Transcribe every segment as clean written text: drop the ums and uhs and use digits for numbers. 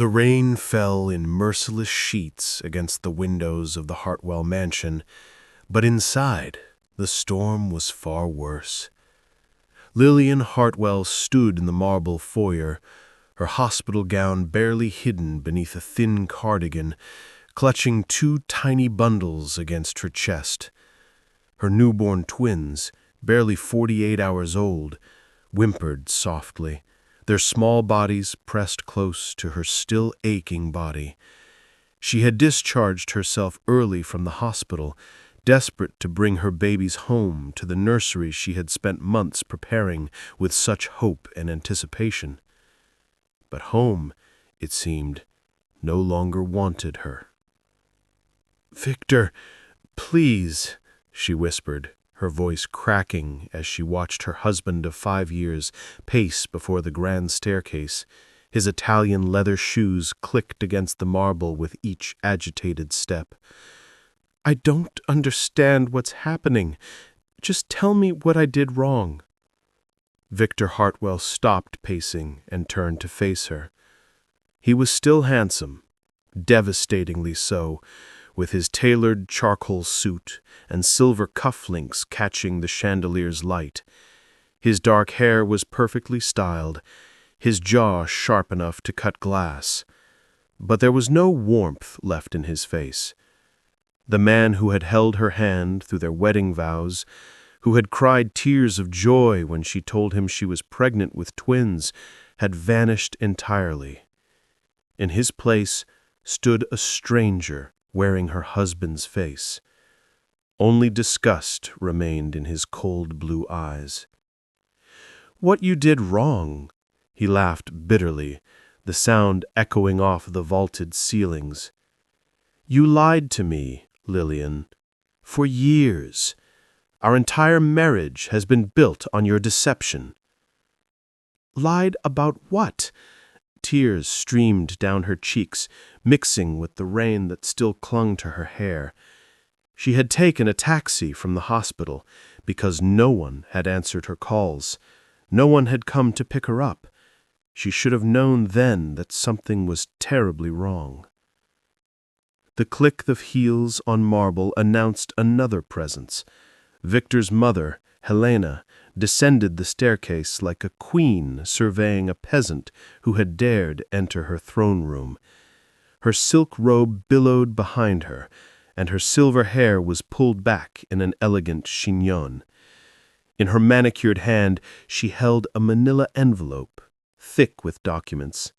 The rain fell in merciless sheets against the windows of the Hartwell mansion, but inside, the storm was far worse. Lillian Hartwell stood in the marble foyer, her hospital gown barely hidden beneath a thin cardigan, clutching two tiny bundles against her chest. Her newborn twins, barely 48 hours old, whimpered softly, their small bodies pressed close to her still aching body. She had discharged herself early from the hospital, desperate to bring her babies home to the nursery she had spent months preparing with such hope and anticipation. But home, it seemed, no longer wanted her. "Victor, please," she whispered, her voice cracking as she watched her husband of 5 years pace before the grand staircase. His Italian leather shoes clicked against the marble with each agitated step. "I don't understand what's happening. Just tell me what I did wrong." Victor Hartwell stopped pacing and turned to face her. He was still handsome, devastatingly so, with his tailored charcoal suit and silver cufflinks catching the chandelier's light. His dark hair was perfectly styled, his jaw sharp enough to cut glass. But there was no warmth left in his face. The man who had held her hand through their wedding vows, who had cried tears of joy when she told him she was pregnant with twins, had vanished entirely. In his place stood a stranger wearing her husband's face. Only disgust remained in his cold blue eyes. "What you did wrong," he laughed bitterly, the sound echoing off the vaulted ceilings. "You lied to me, Lillian, for years. Our entire marriage has been built on your deception." "Lied about what?" Tears streamed down her cheeks, mixing with the rain that still clung to her hair. She had taken a taxi from the hospital because no one had answered her calls. No one had come to pick her up. She should have known then that something was terribly wrong. The click of heels on marble announced another presence. Victor's mother, Helena, descended the staircase like a queen surveying a peasant who had dared enter her throne room. Her silk robe billowed behind her, and her silver hair was pulled back in an elegant chignon. In her manicured hand she held a manila envelope, thick with documents.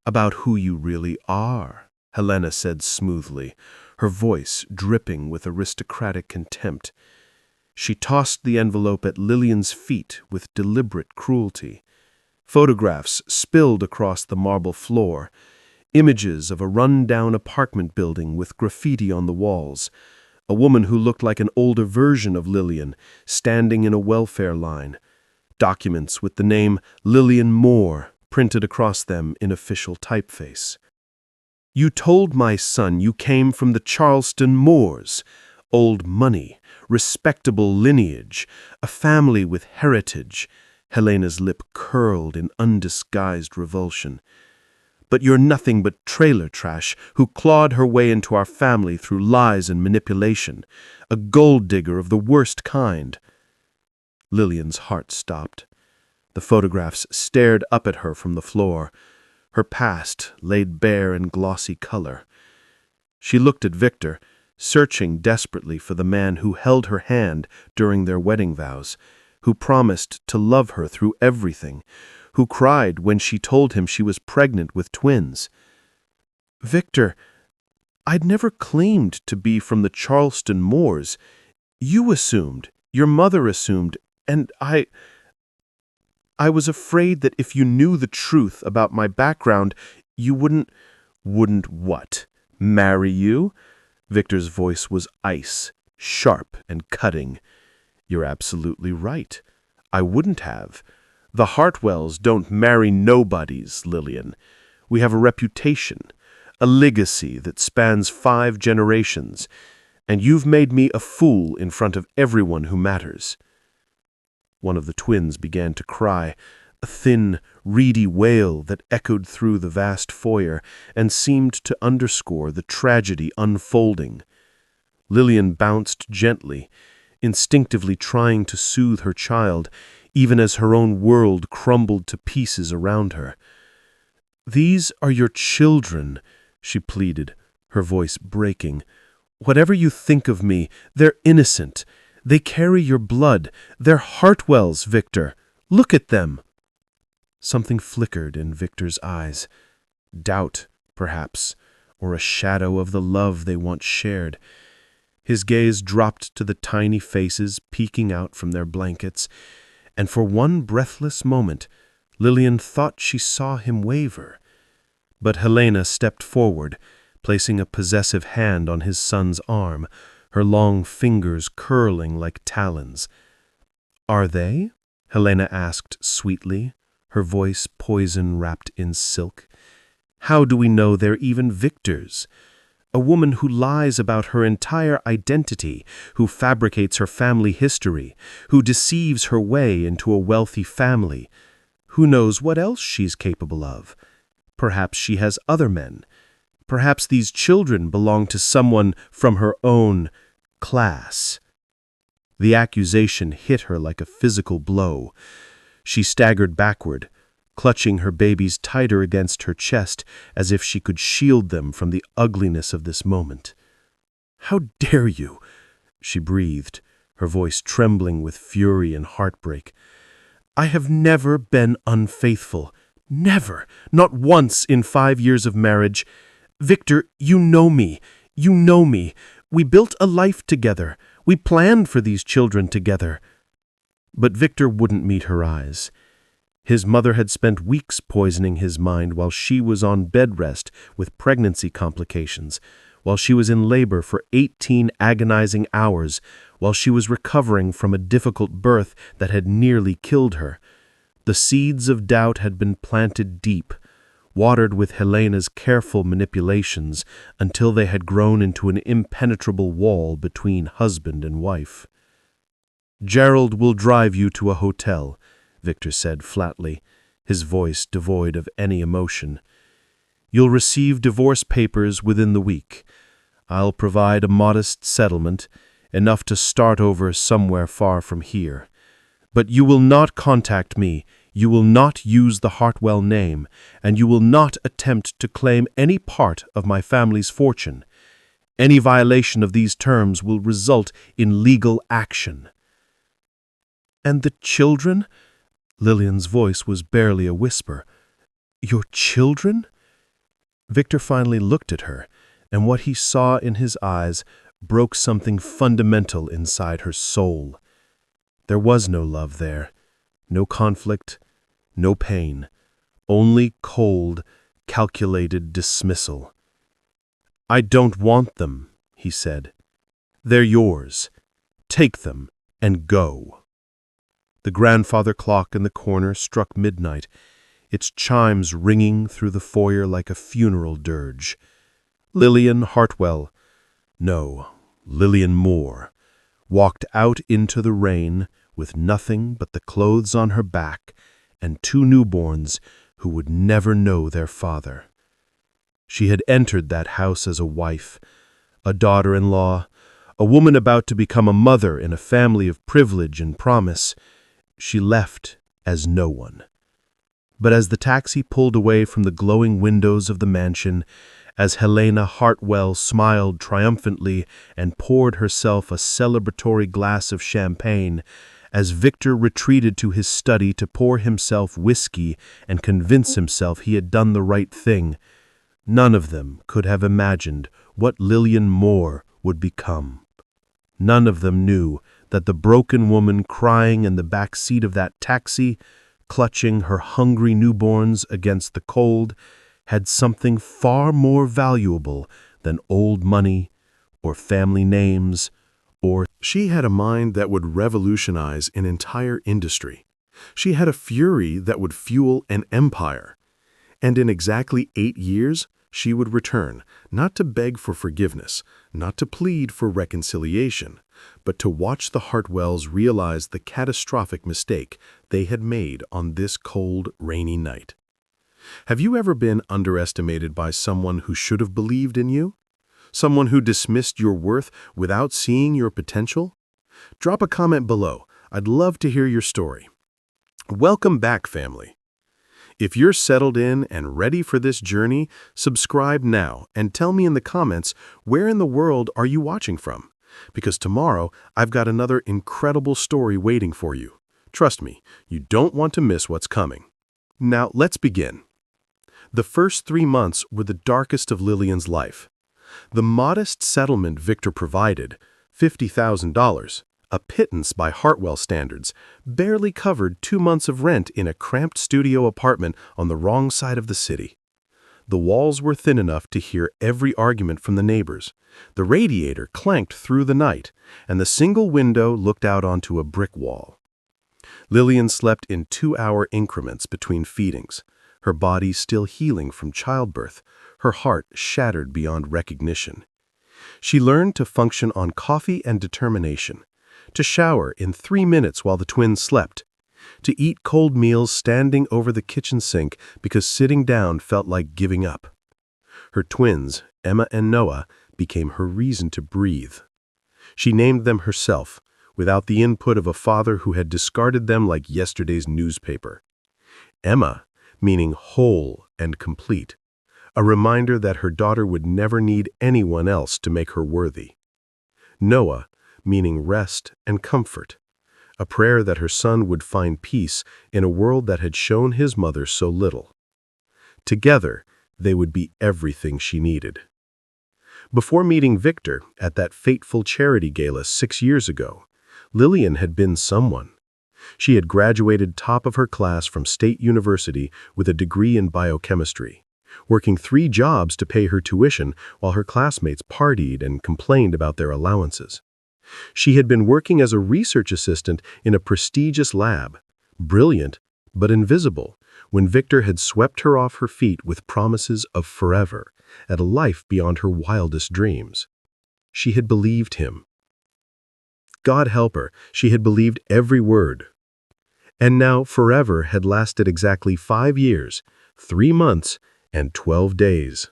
"About who you really are," Helena said smoothly, her voice dripping with aristocratic contempt. She tossed the envelope at Lillian's feet with deliberate cruelty. Photographs spilled across the marble floor, images of a run-down apartment building with graffiti on the walls, a woman who looked like an older version of Lillian standing in a welfare line, documents with the name Lillian Moore printed across them in official typeface. "You told my son you came from the Charleston Moors, old money, respectable lineage, a family with heritage." Helena's lip curled in undisguised revulsion. "But you're nothing but trailer trash who clawed her way into our family through lies and manipulation, a gold digger of the worst kind." Lillian's heart stopped. The photographs stared up at her from the floor, her past laid bare in glossy color. She looked at Victor, searching desperately for the man who held her hand during their wedding vows, who promised to love her through everything, who cried when she told him she was pregnant with twins. "Victor, I'd never claimed to be from the Charleston Moors. You assumed, your mother assumed, and I was afraid that if you knew the truth about my background, you wouldn't..." "Wouldn't what? Marry you?" Victor's voice was ice, sharp and cutting. "You're absolutely right. I wouldn't have. The Hartwells don't marry nobodies, Lillian. We have a reputation, a legacy that spans 5 generations, and you've made me a fool in front of everyone who matters." One of the twins began to cry, a thin, reedy wail that echoed through the vast foyer and seemed to underscore the tragedy unfolding. Lillian bounced gently, instinctively trying to soothe her child, even as her own world crumbled to pieces around her. "These are your children," she pleaded, her voice breaking. "Whatever you think of me, they're innocent. They carry your blood. They're Hartwells, Victor. Look at them." Something flickered in Victor's eyes. Doubt, perhaps, or a shadow of the love they once shared. His gaze dropped to the tiny faces peeking out from their blankets, and for one breathless moment, Lillian thought she saw him waver. But Helena stepped forward, placing a possessive hand on his son's arm, her long fingers curling like talons. "Are they?" Helena asked sweetly, her voice poison-wrapped in silk. "How do we know they're even Victor's? A woman who lies about her entire identity, who fabricates her family history, who deceives her way into a wealthy family. Who knows what else she's capable of? Perhaps she has other men. Perhaps these children belong to someone from her own class." The accusation hit her like a physical blow. She staggered backward, clutching her babies tighter against her chest as if she could shield them from the ugliness of this moment. "How dare you?" she breathed, her voice trembling with fury and heartbreak. "I have never been unfaithful. Never. Not once in 5 years of marriage. Victor, you know me. You know me. We built a life together. We planned for these children together." But Victor wouldn't meet her eyes. His mother had spent weeks poisoning his mind while she was on bed rest with pregnancy complications, while she was in labor for 18 agonizing hours, while she was recovering from a difficult birth that had nearly killed her. The seeds of doubt had been planted deep, watered with Helena's careful manipulations until they had grown into an impenetrable wall between husband and wife. "Gerald will drive you to a hotel," Victor said flatly, his voice devoid of any emotion. "You'll receive divorce papers within the week. I'll provide a modest settlement, enough to start over somewhere far from here. But you will not contact me, you will not use the Hartwell name, and you will not attempt to claim any part of my family's fortune. Any violation of these terms will result in legal action." "And the children?" Lillian's voice was barely a whisper. "Your children?" Victor finally looked at her, and what he saw in his eyes broke something fundamental inside her soul. There was no love there, no conflict, no pain, only cold, calculated dismissal. "I don't want them," he said. "They're yours. Take them and go." The grandfather clock in the corner struck midnight, its chimes ringing through the foyer like a funeral dirge. Lillian Hartwell, no, Lillian Moore, walked out into the rain with nothing but the clothes on her back and 2 newborns who would never know their father. She had entered that house as a wife, a daughter-in-law, a woman about to become a mother in a family of privilege and promise. She left as no one. But as the taxi pulled away from the glowing windows of the mansion, as Helena Hartwell smiled triumphantly and poured herself a celebratory glass of champagne, as Victor retreated to his study to pour himself whiskey and convince himself he had done the right thing, none of them could have imagined what Lillian Moore would become. None of them knew that the broken woman crying in the back seat of that taxi, clutching her hungry newborns against the cold, had something far more valuable than old money or family names, or she had a mind that would revolutionize an entire industry. She had a fury that would fuel an empire. And in exactly 8 years, She would return, not to beg for forgiveness, not to plead for reconciliation, but to watch the Hartwells realize the catastrophic mistake they had made on this cold, rainy night. Have you ever been underestimated by someone who should have believed in you? Someone who dismissed your worth without seeing your potential? Drop a comment below. I'd love to hear your story. Welcome back, family. If you're settled in and ready for this journey, subscribe now and tell me in the comments where in the world are you watching from? Because tomorrow I've got another incredible story waiting for you. Trust me, you don't want to miss what's coming. Now let's begin. The first 3 months were the darkest of Lillian's life. The modest settlement Victor provided, $50,000, a pittance by Hartwell standards, barely covered 2 months of rent in a cramped studio apartment on the wrong side of the city. The walls were thin enough to hear every argument from the neighbors. The radiator clanked through the night, and the single window looked out onto a brick wall. Lillian slept in 2-hour increments between feedings, her body still healing from childbirth, her heart shattered beyond recognition. She learned to function on coffee and determination, to shower in 3 minutes while the twins slept, to eat cold meals standing over the kitchen sink because sitting down felt like giving up. Her twins, Emma and Noah, became her reason to breathe. She named them herself, without the input of a father who had discarded them like yesterday's newspaper. Emma, meaning whole and complete, a reminder that her daughter would never need anyone else to make her worthy. Noah, meaning rest and comfort, a prayer that her son would find peace in a world that had shown his mother so little. Together, they would be everything she needed. Before meeting Victor at that fateful charity gala 6 years ago, Lillian had been someone. She had graduated top of her class from State University with a degree in biochemistry, working 3 jobs to pay her tuition while her classmates partied and complained about their allowances. She had been working as a research assistant in a prestigious lab, brilliant but invisible, when Victor had swept her off her feet with promises of forever and a life beyond her wildest dreams. She had believed him. God help her, she had believed every word. And now forever had lasted exactly 5 years, 3 months, and 12 days.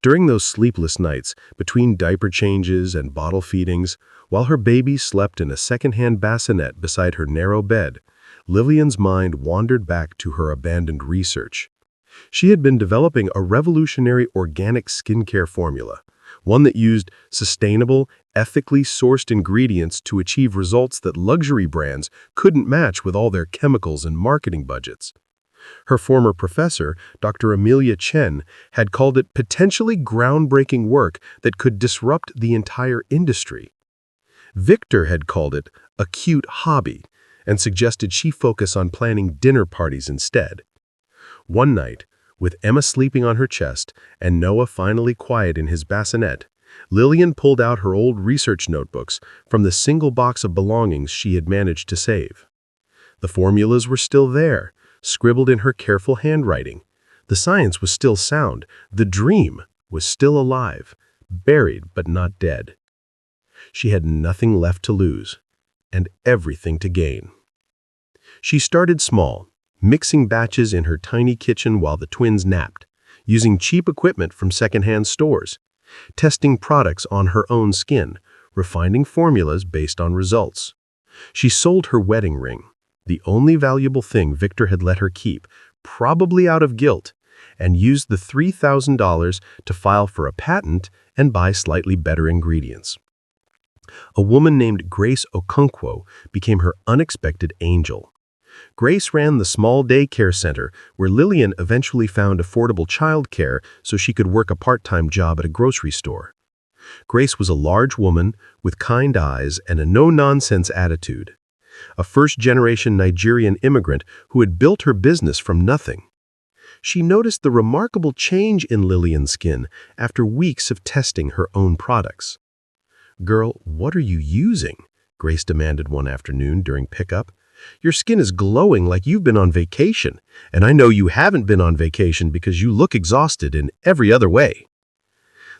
During those sleepless nights, between diaper changes and bottle feedings, while her baby slept in a second-hand bassinet beside her narrow bed, Lillian's mind wandered back to her abandoned research. She had been developing a revolutionary organic skincare formula, one that used sustainable, ethically sourced ingredients to achieve results that luxury brands couldn't match with all their chemicals and marketing budgets. Her former professor, Dr. Amelia Chen, had called it potentially groundbreaking work that could disrupt the entire industry. Victor had called it a cute hobby and suggested she focus on planning dinner parties instead. One night, with Emma sleeping on her chest and Noah finally quiet in his bassinet, Lillian pulled out her old research notebooks from the single box of belongings she had managed to save. The formulas were still there, scribbled in her careful handwriting. The science was still sound. The dream was still alive, buried but not dead. She had nothing left to lose, and everything to gain. She started small, mixing batches in her tiny kitchen while the twins napped, using cheap equipment from secondhand stores, testing products on her own skin, refining formulas based on results. She sold her wedding ring, the only valuable thing Victor had let her keep, probably out of guilt, and used the $3,000 to file for a patent and buy slightly better ingredients. A woman named Grace Okonkwo became her unexpected angel. Grace ran the small daycare center where Lillian eventually found affordable childcare so she could work a part-time job at a grocery store. Grace was a large woman with kind eyes and a no-nonsense attitude. A first-generation Nigerian immigrant who had built her business from nothing. She noticed the remarkable change in Lillian's skin after weeks of testing her own products. "Girl, what are you using?" Grace demanded one afternoon during pickup. Your skin is glowing like you've been on vacation, and I know you haven't been on vacation because you look exhausted in every other way."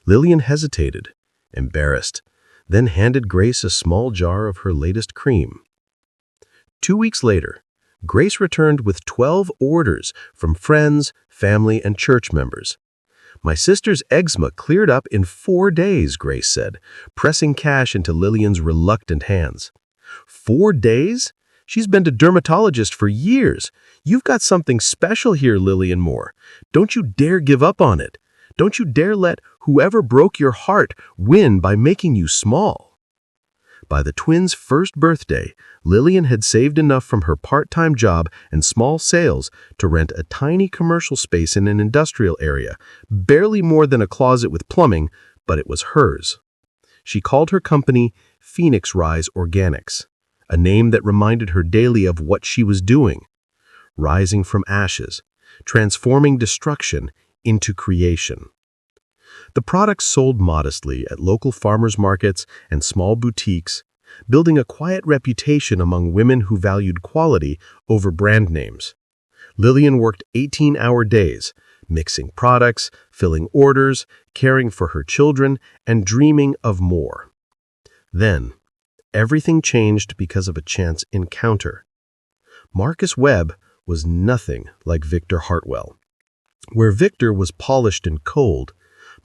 Lillian hesitated, embarrassed, then handed Grace a small jar of her latest cream. 2 weeks later, Grace returned with 12 orders from friends, family, and church members. "My sister's eczema cleared up in 4 days," Grace said, pressing cash into Lillian's reluctant hands. 4 days? She's been to dermatologist for years. You've got something special here, Lillian Moore. Don't you dare give up on it. Don't you dare let whoever broke your heart win by making you small. By the twins' first birthday, Lillian had saved enough from her part-time job and small sales to rent a tiny commercial space in an industrial area, barely more than a closet with plumbing, but it was hers. She called her company Phoenix Rise Organics, a name that reminded her daily of what she was doing, rising from ashes, transforming destruction into creation. The products sold modestly at local farmers markets and small boutiques, building a quiet reputation among women who valued quality over brand names. Lillian worked 18-hour days, mixing products, filling orders, caring for her children, and dreaming of more. Then, everything changed because of a chance encounter. Marcus Webb was nothing like Victor Hartwell. Where Victor was polished and cold,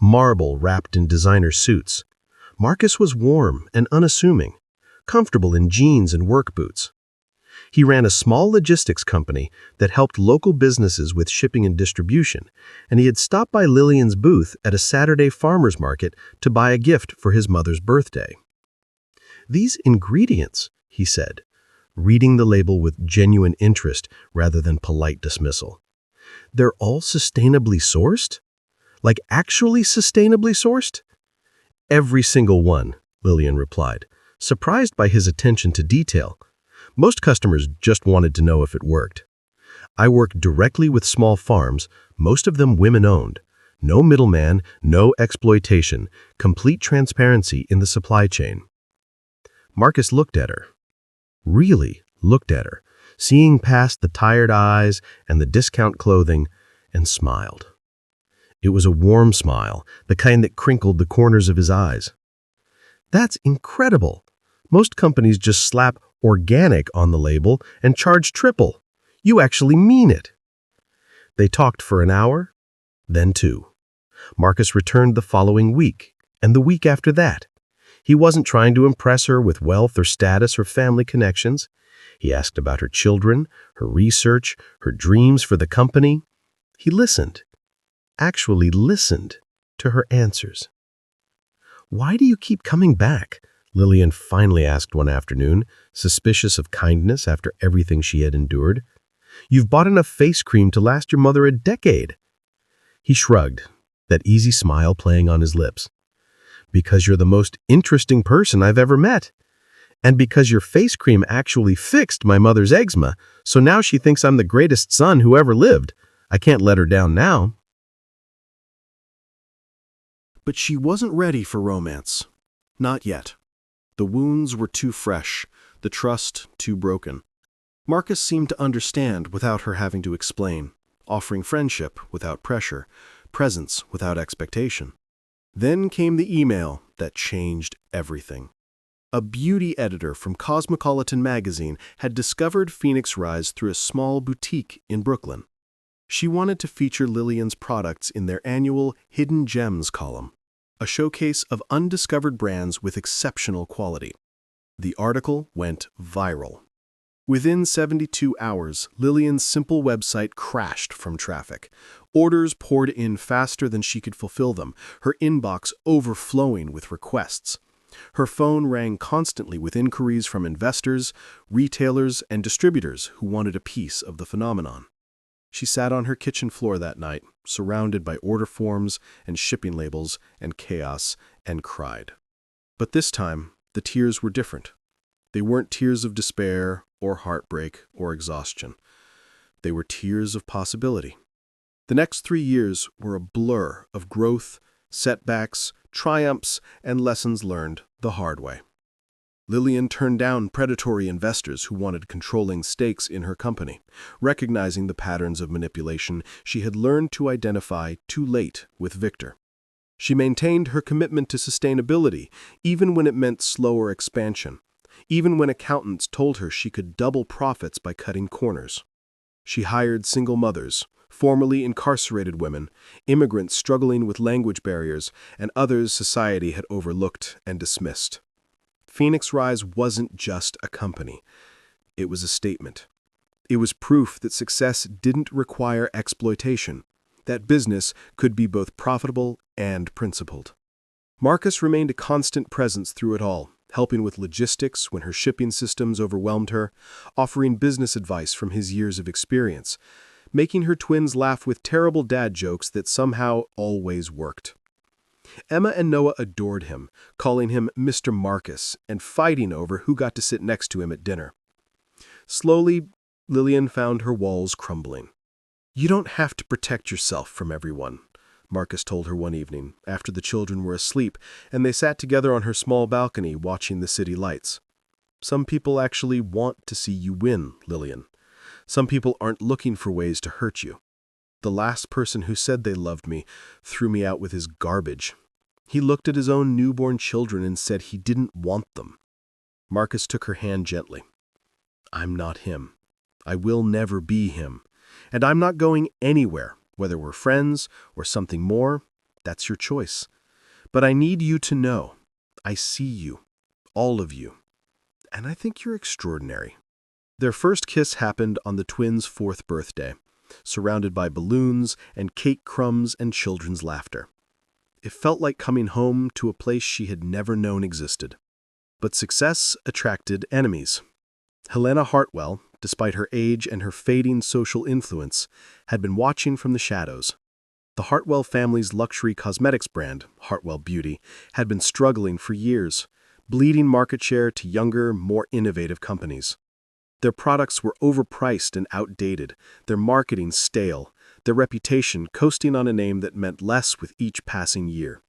marble wrapped in designer suits, Marcus was warm and unassuming, comfortable in jeans and work boots. He ran a small logistics company that helped local businesses with shipping and distribution, and he had stopped by Lillian's booth at a Saturday farmer's market to buy a gift for his mother's birthday. "These ingredients," he said, reading the label with genuine interest rather than polite dismissal. "They're all sustainably sourced? Like actually sustainably sourced?" "Every single one," Lillian replied, surprised by his attention to detail. Most customers just wanted to know if it worked. "I work directly with small farms, most of them women-owned. No middleman, no exploitation, complete transparency in the supply chain." Marcus looked at her. Really looked at her, seeing past the tired eyes and the discount clothing, and smiled. It was a warm smile, the kind that crinkled the corners of his eyes. "That's incredible. Most companies just slap organic on the label and charge triple. You actually mean it." They talked for an hour, then 2. Marcus returned the following week, and the week after that. He wasn't trying to impress her with wealth or status or family connections. He asked about her children, her research, her dreams for the company. He listened, actually listened, to her answers. "Why do you keep coming back?" Lillian finally asked one afternoon, suspicious of kindness after everything she had endured. "You've bought enough face cream to last your mother a decade." He shrugged, that easy smile playing on his lips. "Because you're the most interesting person I've ever met. And because your face cream actually fixed my mother's eczema, so now she thinks I'm the greatest son who ever lived. I can't let her down now." But she wasn't ready for romance. Not yet. The wounds were too fresh, the trust too broken. Marcus seemed to understand without her having to explain, offering friendship without pressure, presence without expectation. Then came the email that changed everything. A beauty editor from Cosmopolitan magazine had discovered Phoenix Rise through a small boutique in Brooklyn. She wanted to feature Lillian's products in their annual Hidden Gems column, a showcase of undiscovered brands with exceptional quality. The article went viral. Within 72 hours, Lillian's simple website crashed from traffic. Orders poured in faster than she could fulfill them, her inbox overflowing with requests. Her phone rang constantly with inquiries from investors, retailers, and distributors who wanted a piece of the phenomenon. She sat on her kitchen floor that night, surrounded by order forms and shipping labels and chaos, and cried. But this time, the tears were different. They weren't tears of despair or heartbreak or exhaustion. They were tears of possibility. The next 3 years were a blur of growth, setbacks, triumphs, and lessons learned the hard way. Lillian turned down predatory investors who wanted controlling stakes in her company, recognizing the patterns of manipulation she had learned to identify too late with Victor. She maintained her commitment to sustainability, even when it meant slower expansion, even when accountants told her she could double profits by cutting corners. She hired single mothers, formerly incarcerated women, immigrants struggling with language barriers, and others society had overlooked and dismissed. Phoenix Rise wasn't just a company. It was a statement. It was proof that success didn't require exploitation, that business could be both profitable and principled. Marcus remained a constant presence through it all, helping with logistics when her shipping systems overwhelmed her, offering business advice from his years of experience, making her twins laugh with terrible dad jokes that somehow always worked. Emma and Noah adored him, calling him Mr. Marcus and fighting over who got to sit next to him at dinner. Slowly, Lillian found her walls crumbling. "You don't have to protect yourself from everyone," Marcus told her one evening, after the children were asleep and they sat together on her small balcony watching the city lights. "Some people actually want to see you win, Lillian. Some people aren't looking for ways to hurt you. The last person who said they loved me threw me out with his garbage. He looked at his own newborn children and said he didn't want them." Marcus took her hand gently. "I'm not him. I will never be him. And I'm not going anywhere, whether we're friends or something more. That's your choice. But I need you to know. I see you. All of you. And I think you're extraordinary." Their first kiss happened on the twins' 4th birthday, surrounded by balloons and cake crumbs and children's laughter. It felt like coming home to a place she had never known existed. But success attracted enemies. Helena Hartwell, despite her age and her fading social influence, had been watching from the shadows. The Hartwell family's luxury cosmetics brand, Hartwell Beauty, had been struggling for years, bleeding market share to younger, more innovative companies. Their products were overpriced and outdated, their marketing stale, their reputation coasting on a name that meant less with each passing year.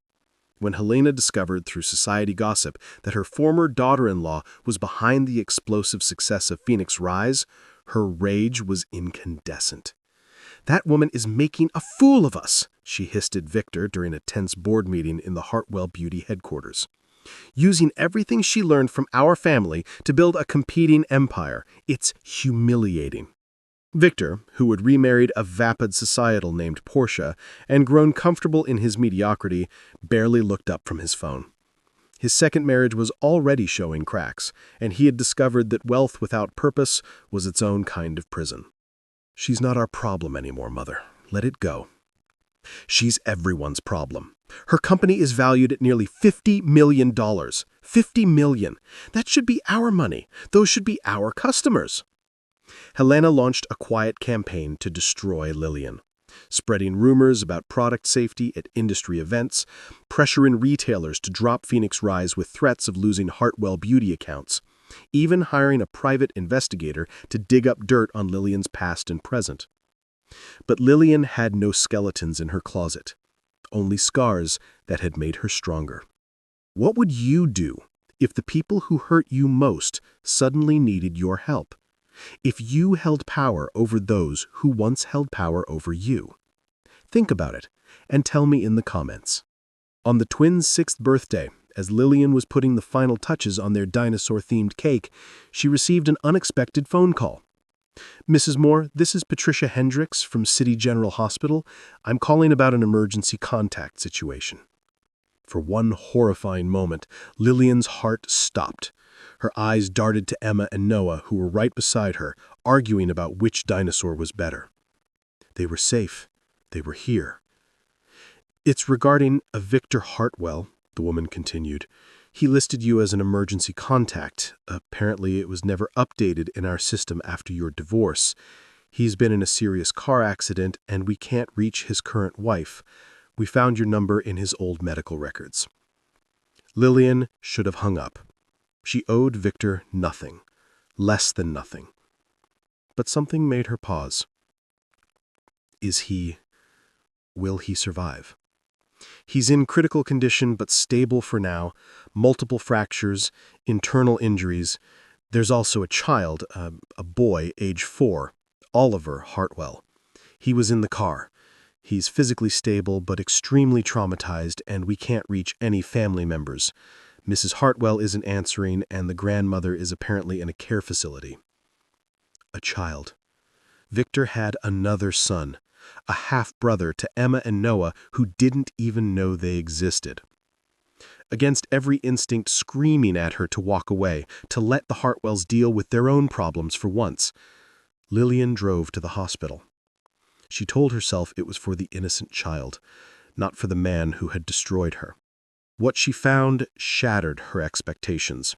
When Helena discovered through society gossip that her former daughter-in-law was behind the explosive success of Phoenix Rise, her rage was incandescent. "That woman is making a fool of us," she hissed at Victor during a tense board meeting in the Hartwell Beauty headquarters. "Using everything she learned from our family to build a competing empire. It's humiliating." Victor, who had remarried a vapid societal named Portia and grown comfortable in his mediocrity, barely looked up from his phone. His second marriage was already showing cracks, and he had discovered that wealth without purpose was its own kind of prison. "She's not our problem anymore, Mother. Let it go." "She's everyone's problem. Her company is valued at nearly $50 million. $50 million. That should be our money. Those should be our customers." Helena launched a quiet campaign to destroy Lillian, spreading rumors about product safety at industry events, pressuring retailers to drop Phoenix Rise with threats of losing Hartwell Beauty accounts, even hiring a private investigator to dig up dirt on Lillian's past and present. But Lillian had no skeletons in her closet, only scars that had made her stronger. What would you do if the people who hurt you most suddenly needed your help? If you held power over those who once held power over you? Think about it and tell me in the comments. On the twins' 6th birthday, as Lillian was putting the final touches on their dinosaur-themed cake, she received an unexpected phone call. "Mrs. Moore, this is Patricia Hendricks from City General Hospital. I'm calling about an emergency contact situation." For one horrifying moment, Lillian's heart stopped. Her eyes darted to Emma and Noah, who were right beside her, arguing about which dinosaur was better. They were safe. They were here. "It's regarding a Victor Hartwell," the woman continued. "He listed you as an emergency contact. Apparently it was never updated in our system after your divorce. He's been in a serious car accident, and we can't reach his current wife. We found your number in his old medical records." Lillian should have hung up. She owed Victor nothing, less than nothing. But something made her pause. Will he survive? He's in critical condition but stable for now, multiple fractures, internal injuries. There's also a child, a boy, age 4, Oliver Hartwell. He was in the car. He's physically stable but extremely traumatized, and we can't reach any family members. Mrs. Hartwell isn't answering, and the grandmother is apparently in a care facility. A child. Victor had another son, a half-brother to Emma and Noah who didn't even know they existed. Against every instinct screaming at her to walk away, to let the Hartwells deal with their own problems for once, Lillian drove to the hospital. She told herself it was for the innocent child, not for the man who had destroyed her. What she found shattered her expectations.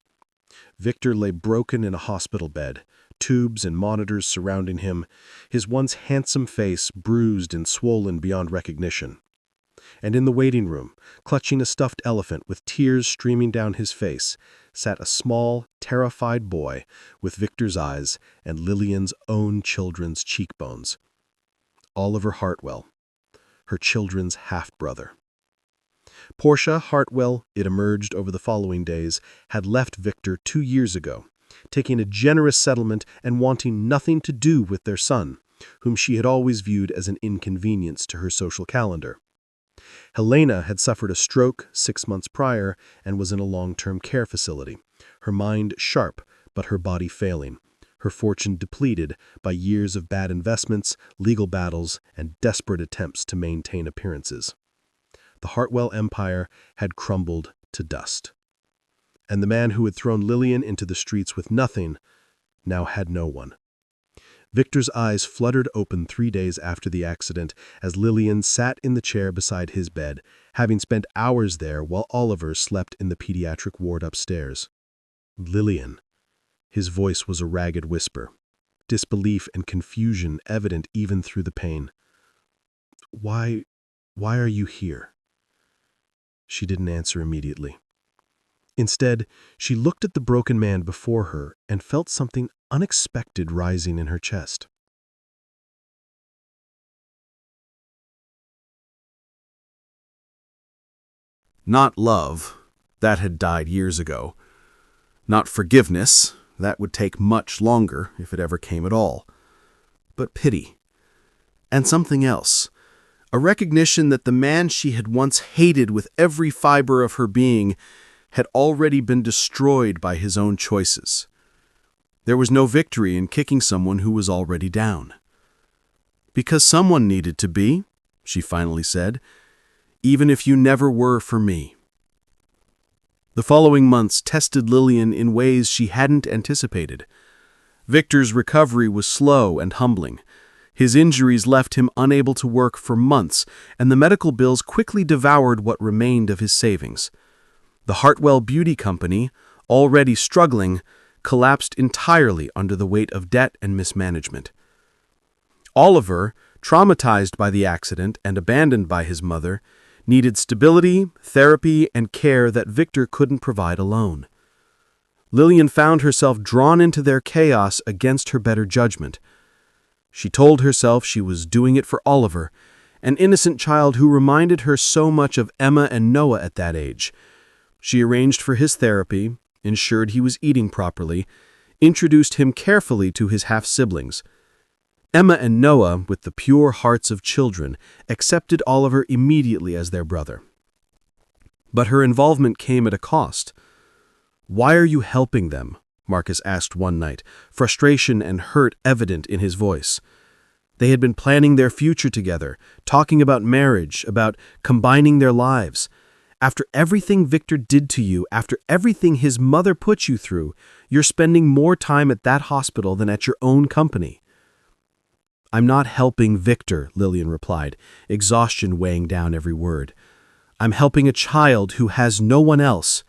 Victor lay broken in a hospital bed, tubes and monitors surrounding him, his once handsome face bruised and swollen beyond recognition. And in the waiting room, clutching a stuffed elephant with tears streaming down his face, sat a small, terrified boy with Victor's eyes and Lillian's own children's cheekbones. Oliver Hartwell, her children's half-brother. Portia Hartwell, it emerged over the following days, had left Victor 2 years ago, taking a generous settlement and wanting nothing to do with their son, whom she had always viewed as an inconvenience to her social calendar. Helena had suffered a stroke 6 months prior and was in a long-term care facility, her mind sharp but her body failing, her fortune depleted by years of bad investments, legal battles, and desperate attempts to maintain appearances. The Hartwell empire had crumbled to dust. And the man who had thrown Lillian into the streets with nothing now had no one. Victor's eyes fluttered open 3 days after the accident as Lillian sat in the chair beside his bed, having spent hours there while Oliver slept in the pediatric ward upstairs. Lillian. His voice was a ragged whisper, disbelief and confusion evident even through the pain. Why are you here?" She didn't answer immediately. Instead, she looked at the broken man before her and felt something unexpected rising in her chest. Not love, that had died years ago. Not forgiveness, that would take much longer if it ever came at all. But pity. And something else. A recognition that the man she had once hated with every fiber of her being had already been destroyed by his own choices. There was no victory in kicking someone who was already down. "Because someone needed to be," she finally said, "even if you never were for me." The following months tested Lillian in ways she hadn't anticipated. Victor's recovery was slow and humbling. His injuries left him unable to work for months, and the medical bills quickly devoured what remained of his savings. The Hartwell Beauty Company, already struggling, collapsed entirely under the weight of debt and mismanagement. Oliver, traumatized by the accident and abandoned by his mother, needed stability, therapy, and care that Victor couldn't provide alone. Lillian found herself drawn into their chaos against her better judgment. She told herself she was doing it for Oliver, an innocent child who reminded her so much of Emma and Noah at that age. She arranged for his therapy, ensured he was eating properly, introduced him carefully to his half-siblings. Emma and Noah, with the pure hearts of children, accepted Oliver immediately as their brother. But her involvement came at a cost. "Why are you helping them?" Marcus asked one night, frustration and hurt evident in his voice. They had been planning their future together, talking about marriage, about combining their lives. After everything Victor did to you, after everything his mother put you through, you're spending more time at that hospital than at your own company. "I'm not helping Victor," Lillian replied, exhaustion weighing down every word. "I'm helping a child who has no one else.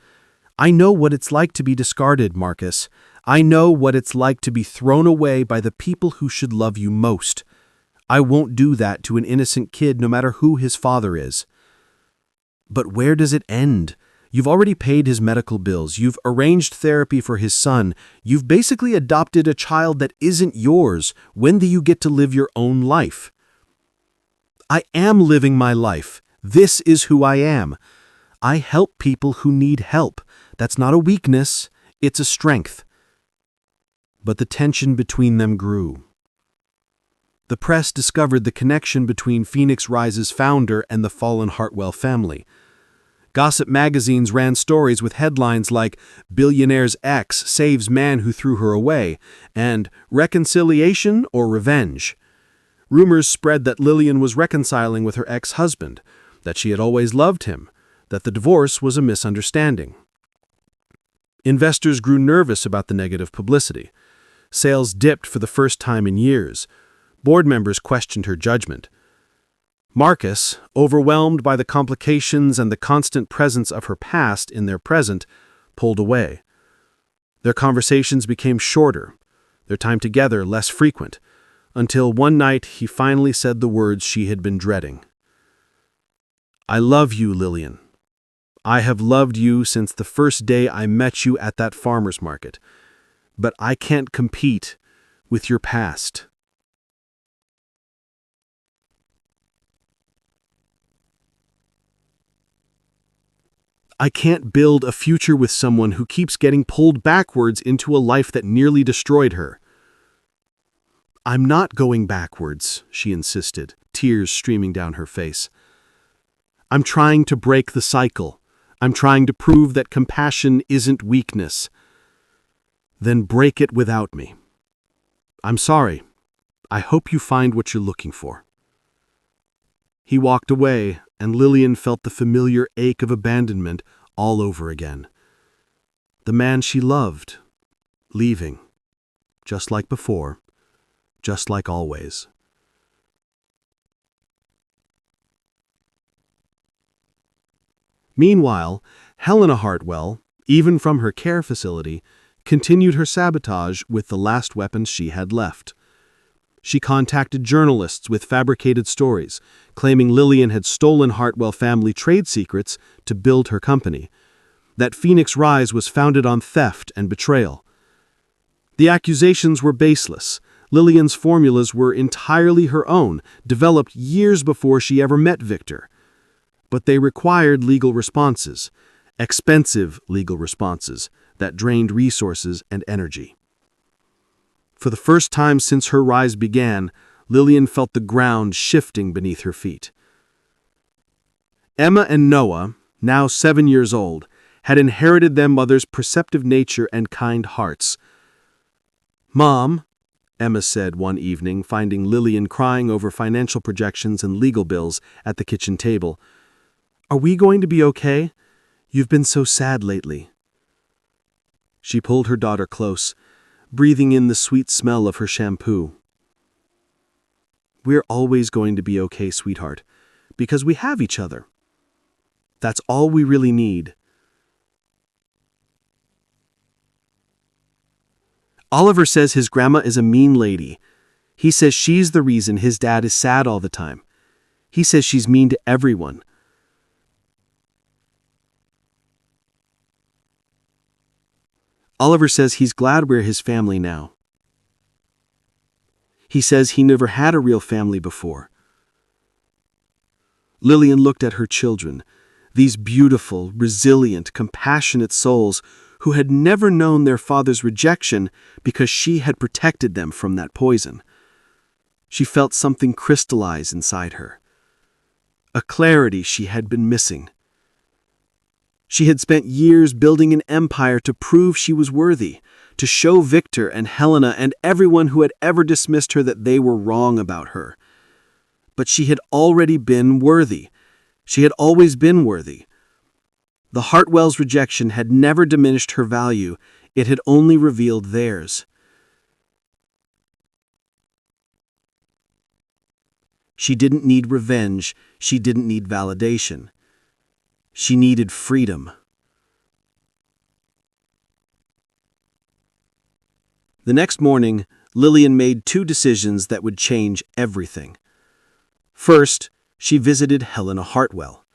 I know what it's like to be discarded, Marcus. I know what it's like to be thrown away by the people who should love you most. I won't do that to an innocent kid no matter who his father is." "But where does it end? You've already paid his medical bills. You've arranged therapy for his son. You've basically adopted a child that isn't yours. When do you get to live your own life?" "I am living my life," This is who I am. I help people who need help. That's not a weakness, it's a strength. But the tension between them grew. The press discovered the connection between Phoenix Rise's founder and the fallen Hartwell family. Gossip magazines ran stories with headlines like "Billionaire's ex saves man who threw her away" and "Reconciliation or Revenge." Rumors spread that Lillian was reconciling with her ex-husband, that she had always loved him, that the divorce was a misunderstanding. Investors grew nervous about the negative publicity. Sales dipped for the first time in years. Board members questioned her judgment. Marcus, overwhelmed by the complications and the constant presence of her past in their present, pulled away. Their conversations became shorter, their time together less frequent, until one night he finally said the words she had been dreading. "I love you, Lillian. I have loved you since the first day I met you at that farmer's market, but I can't compete with your past." I can't build a future with someone who keeps getting pulled backwards into a life that nearly destroyed her. "I'm not going backwards," she insisted, tears streaming down her face. "I'm trying to break the cycle. I'm trying to prove that compassion isn't weakness." "Then break it without me. I'm sorry. I hope you find what you're looking for." He walked away, and Lillian felt the familiar ache of abandonment all over again. The man she loved, leaving, just like before, just like always. Meanwhile, Helena Hartwell, even from her care facility, continued her sabotage with the last weapons she had left. She contacted journalists with fabricated stories, claiming Lillian had stolen Hartwell family trade secrets to build her company, that Phoenix Rise was founded on theft and betrayal. The accusations were baseless. Lillian's formulas were entirely her own, developed years before she ever met Victor. But they required legal responses, expensive legal responses, that drained resources and energy. For the first time since her rise began, Lillian felt the ground shifting beneath her feet. Emma and Noah, now 7 years old, had inherited their mother's perceptive nature and kind hearts. "Mom," Emma said one evening, finding Lillian crying over financial projections and legal bills at the kitchen table, "are we going to be okay? You've been so sad lately." She pulled her daughter close, breathing in the sweet smell of her shampoo. "We're always going to be okay, sweetheart, because we have each other. That's all we really need." "Oliver says his grandma is a mean lady. He says she's the reason his dad is sad all the time. He says she's mean to everyone." "Oliver says he's glad we're his family now. He says he never had a real family before." Lillian looked at her children, these beautiful, resilient, compassionate souls who had never known their father's rejection because she had protected them from that poison. She felt something crystallize inside her, a clarity she had been missing. She had spent years building an empire to prove she was worthy, to show Victor and Helena and everyone who had ever dismissed her that they were wrong about her. But she had already been worthy. She had always been worthy. The Hartwells' rejection had never diminished her value, it had only revealed theirs. She didn't need revenge, she didn't need validation. She needed freedom. The next morning, Lillian made 2 decisions that would change everything. First, she visited Helena Hartwell.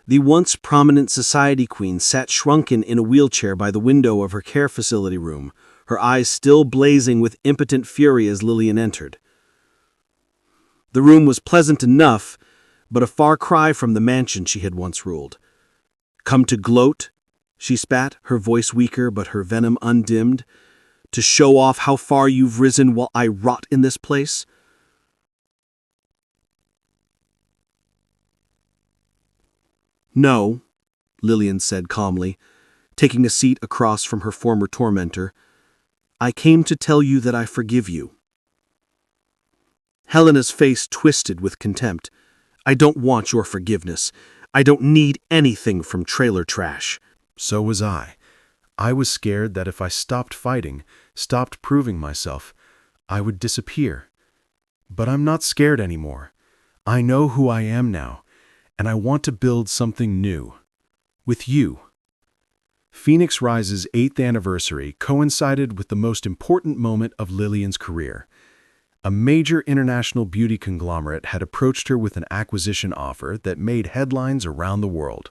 The once prominent society queen sat shrunken in a wheelchair by the window of her care facility room, her eyes still blazing with impotent fury as Lillian entered. The room was pleasant enough, but a far cry from the mansion she had once ruled. "Come to gloat?" she spat, her voice weaker but her venom undimmed. "To show off how far you've risen while I rot in this place?" "No," Lillian said calmly, taking a seat across from her former tormentor. "I came to tell you that I forgive you." Helena's face twisted with contempt. "I don't want your forgiveness. I don't need anything from trailer trash." So was I. I was scared that if I stopped fighting, stopped proving myself, I would disappear. But I'm not scared anymore. I know who I am now, and I want to build something new. With you. Phoenix Rise's 8th anniversary coincided with the most important moment of Lillian's career. A major international beauty conglomerate had approached her with an acquisition offer that made headlines around the world.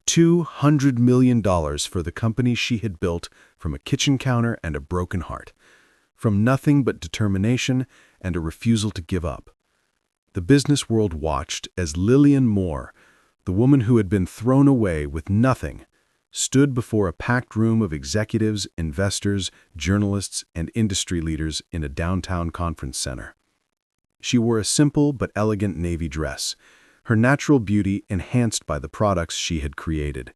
$200 million for the company she had built from a kitchen counter and a broken heart. From nothing but determination and a refusal to give up. The business world watched as Lillian Moore, the woman who had been thrown away with nothing, stood before a packed room of executives, investors, journalists, and industry leaders in a downtown conference center. She wore a simple but elegant navy dress, her natural beauty enhanced by the products she had created.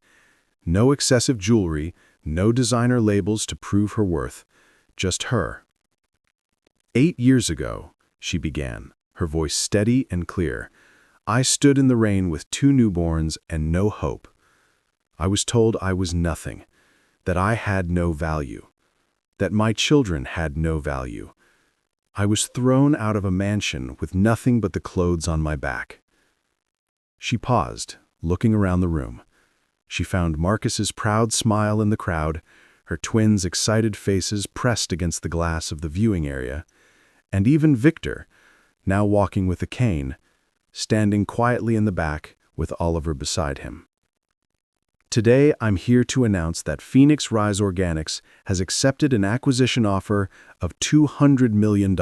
No excessive jewelry, no designer labels to prove her worth, just her. 8 years ago, she began, her voice steady and clear, I stood in the rain with 2 newborns and no hope. I was told I was nothing, that I had no value, that my children had no value. I was thrown out of a mansion with nothing but the clothes on my back. She paused, looking around the room. She found Marcus's proud smile in the crowd, her twins' excited faces pressed against the glass of the viewing area, and even Victor, now walking with a cane, standing quietly in the back with Oliver beside him. Today, I'm here to announce that Phoenix Rise Organics has accepted an acquisition offer of $200 million.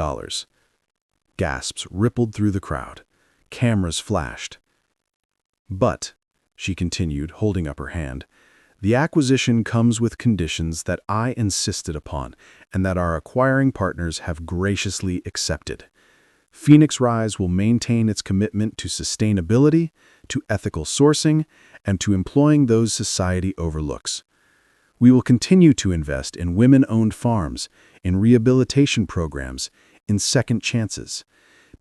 Gasps rippled through the crowd. Cameras flashed. But, she continued, holding up her hand, the acquisition comes with conditions that I insisted upon and that our acquiring partners have graciously accepted. Phoenix Rise will maintain its commitment to sustainability, to ethical sourcing, and to employing those society overlooks. We will continue to invest in women-owned farms, in rehabilitation programs, in second chances,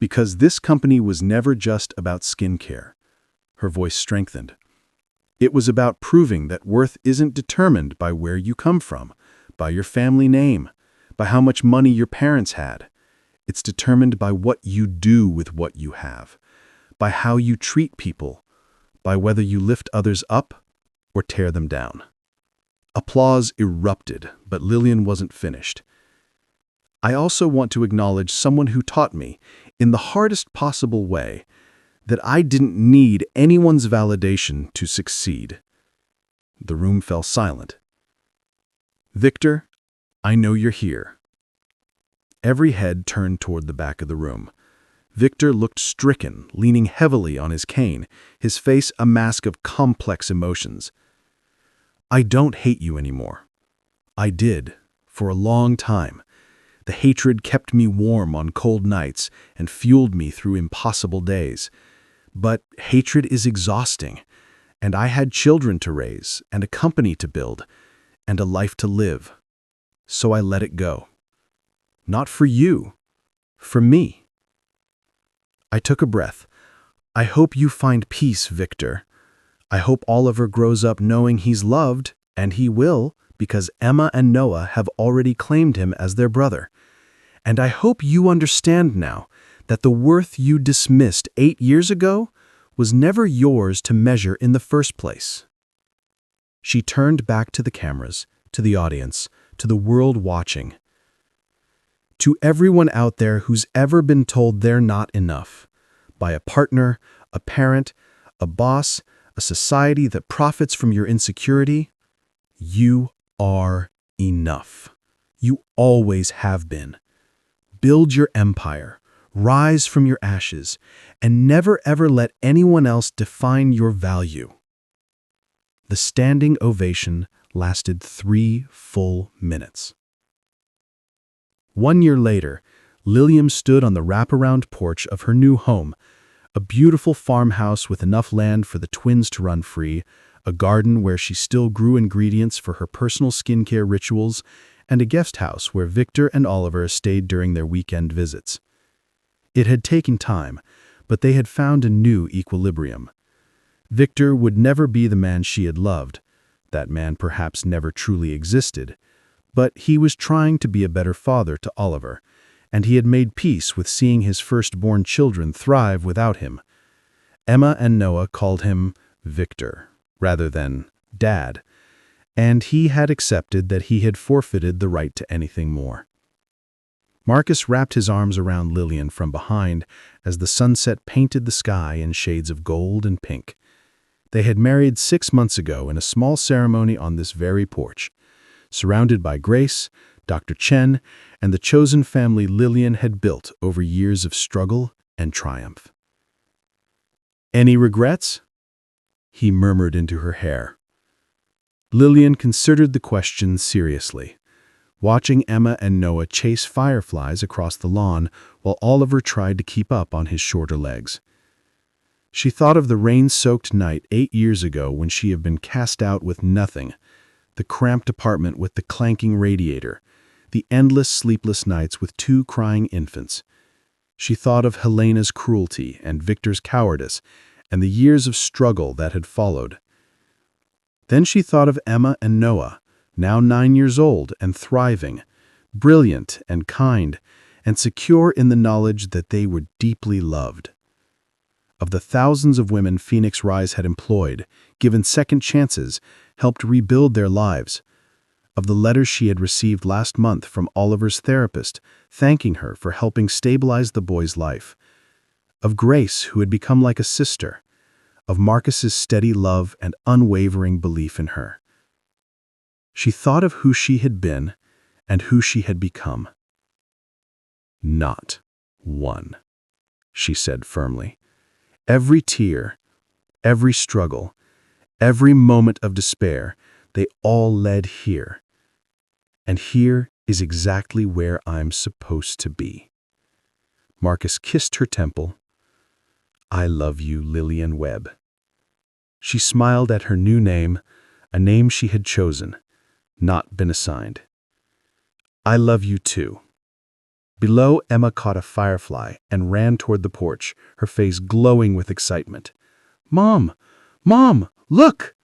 because this company was never just about skincare. Her voice strengthened. It was about proving that worth isn't determined by where you come from, by your family name, by how much money your parents had. It's determined by what you do with what you have, by how you treat people, by whether you lift others up or tear them down. Applause erupted, but Lillian wasn't finished. I also want to acknowledge someone who taught me, in the hardest possible way, that I didn't need anyone's validation to succeed. The room fell silent. Victor, I know you're here. Every head turned toward the back of the room. Victor looked stricken, leaning heavily on his cane, his face a mask of complex emotions. I don't hate you anymore. I did, for a long time. The hatred kept me warm on cold nights and fueled me through impossible days. But hatred is exhausting, and I had children to raise, and a company to build, and a life to live. So I let it go. Not for you, for me. I took a breath. I hope you find peace, Victor. I hope Oliver grows up knowing he's loved, and he will, because Emma and Noah have already claimed him as their brother. And I hope you understand now that the worth you dismissed 8 years ago was never yours to measure in the first place. She turned back to the cameras, to the audience, to the world watching. To everyone out there who's ever been told they're not enough, by a partner, a parent, a boss, a society that profits from your insecurity, you are enough. You always have been. Build your empire. Rise from your ashes, and never ever let anyone else define your value. The standing ovation lasted 3 full minutes. 1 year later, Lillian stood on the wraparound porch of her new home, a beautiful farmhouse with enough land for the twins to run free, a garden where she still grew ingredients for her personal skincare rituals, and a guest house where Victor and Oliver stayed during their weekend visits. It had taken time, but they had found a new equilibrium. Victor would never be the man she had loved. That man perhaps never truly existed. But he was trying to be a better father to Oliver, and he had made peace with seeing his firstborn children thrive without him. Emma and Noah called him Victor, rather than Dad, and he had accepted that he had forfeited the right to anything more. Marcus wrapped his arms around Lillian from behind as the sunset painted the sky in shades of gold and pink. They had married 6 months ago in a small ceremony on this very porch, surrounded by Grace, Dr. Chen, and the chosen family Lillian had built over years of struggle and triumph. "Any regrets?" he murmured into her hair. Lillian considered the question seriously, watching Emma and Noah chase fireflies across the lawn while Oliver tried to keep up on his shorter legs. She thought of the rain-soaked night 8 years ago when she had been cast out with nothing, the cramped apartment with the clanking radiator, the endless sleepless nights with 2 crying infants. She thought of Helena's cruelty and Victor's cowardice and the years of struggle that had followed. Then she thought of Emma and Noah, now 9 years old and thriving, brilliant and kind, and secure in the knowledge that they were deeply loved. Of the thousands of women Phoenix Rise had employed, given second chances, helped rebuild their lives. Of the letters she had received last month from Oliver's therapist, thanking her for helping stabilize the boy's life. Of Grace, who had become like a sister. Of Marcus's steady love and unwavering belief in her. She thought of who she had been and who she had become. "Not one," she said firmly. "Every tear, every struggle, every moment of despair, they all led here. And here is exactly where I'm supposed to be." Marcus kissed her temple. "I love you, Lillian Webb." She smiled at her new name, a name she had chosen, not been assigned. "I love you too." Below, Emma caught a firefly and ran toward the porch, her face glowing with excitement. "Mom! Mom! Look!"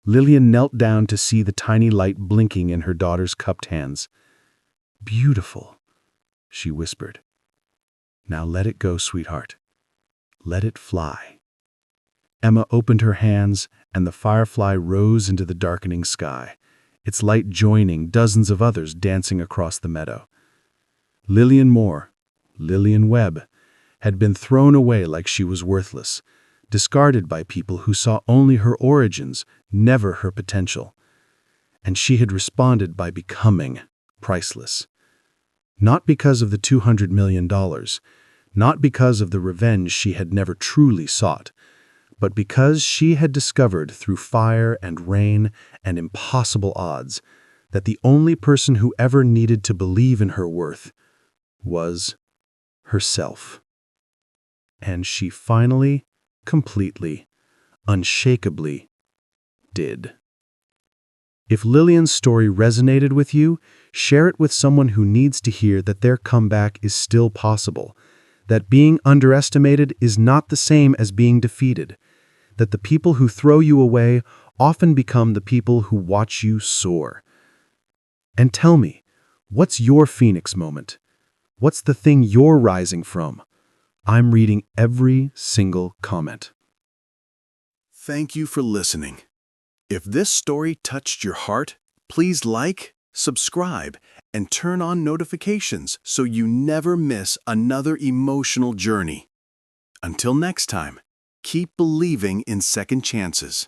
Lillian knelt down to see the tiny light blinking in her daughter's cupped hands. "Beautiful," she whispered. "Now let it go, sweetheart. Let it fly." Emma opened her hands, and the firefly rose into the darkening sky, its light joining dozens of others dancing across the meadow. Lillian Moore, Lillian Webb, had been thrown away like she was worthless, discarded by people who saw only her origins, never her potential. And she had responded by becoming priceless. Not because of the $200 million, not because of the revenge she had never truly sought, but because she had discovered through fire and rain and impossible odds that the only person who ever needed to believe in her worth was herself. And she finally, completely, unshakably did. If Lillian's story resonated with you, share it with someone who needs to hear that their comeback is still possible, that being underestimated is not the same as being defeated, that the people who throw you away often become the people who watch you soar. And tell me, what's your Phoenix moment? What's the thing you're rising from? I'm reading every single comment. Thank you for listening. If this story touched your heart, please like, subscribe, and turn on notifications so you never miss another emotional journey. Until next time, keep believing in second chances.